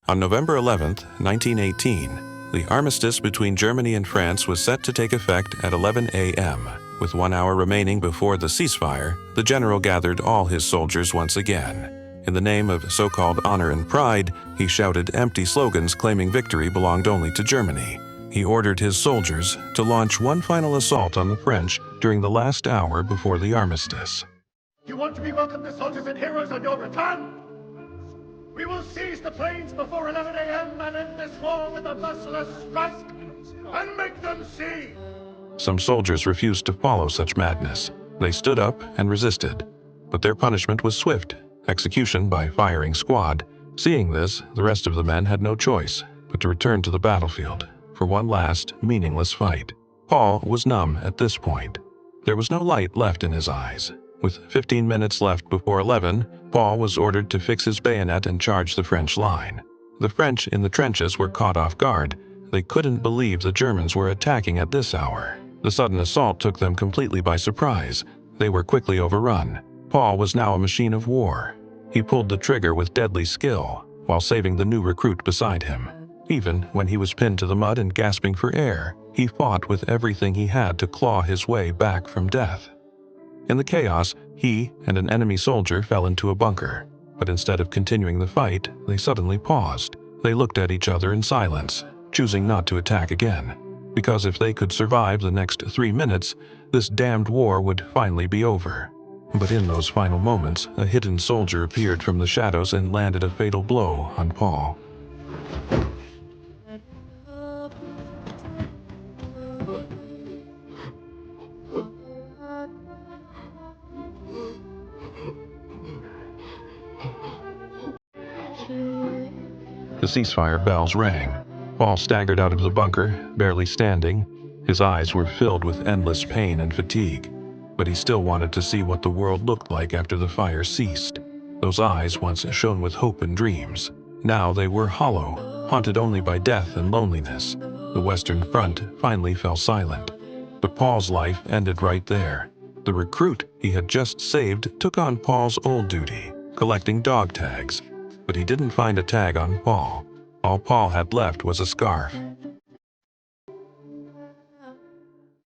On November 11, 1918, the armistice between Germany and France was set to take effect at 11 a.m. With 1 hour remaining before the ceasefire, the general gathered all his soldiers once again. In the name of so-called honor and pride, he shouted empty slogans claiming victory belonged only to Germany. He ordered his soldiers to launch one final assault on the French during the last hour before the armistice. You want to be welcomed as soldiers and heroes on your return? We will seize the plains before 11 a.m. and end this war with a merciless thrust and make them see. Some soldiers refused to follow such madness. They stood up and resisted, but their punishment was swift: execution by firing squad. Seeing this, the rest of the men had no choice but to return to the battlefield for one last, meaningless fight. Paul was numb at this point. There was no light left in his eyes. With 15 minutes left before 11, Paul was ordered to fix his bayonet and charge the French line. The French in the trenches were caught off guard. They couldn't believe the Germans were attacking at this hour. The sudden assault took them completely by surprise. They were quickly overrun. Paul was now a machine of war. He pulled the trigger with deadly skill, while saving the new recruit beside him. Even when he was pinned to the mud and gasping for air, he fought with everything he had to claw his way back from death. In the chaos, he and an enemy soldier fell into a bunker. But instead of continuing the fight, they suddenly paused. They looked at each other in silence, choosing not to attack again. Because if they could survive the next 3 minutes, this damned war would finally be over. But in those final moments, a hidden soldier appeared from the shadows and landed a fatal blow on Paul. The ceasefire bells rang. Paul staggered out of the bunker, barely standing. His eyes were filled with endless pain and fatigue, but he still wanted to see what the world looked like after the fire ceased. Those eyes once shone with hope and dreams. Now they were hollow, haunted only by death and loneliness. The Western Front finally fell silent. But Paul's life ended right there. The recruit he had just saved took on Paul's old duty, collecting dog tags. But he didn't find a tag on Paul. All Paul had left was a scarf.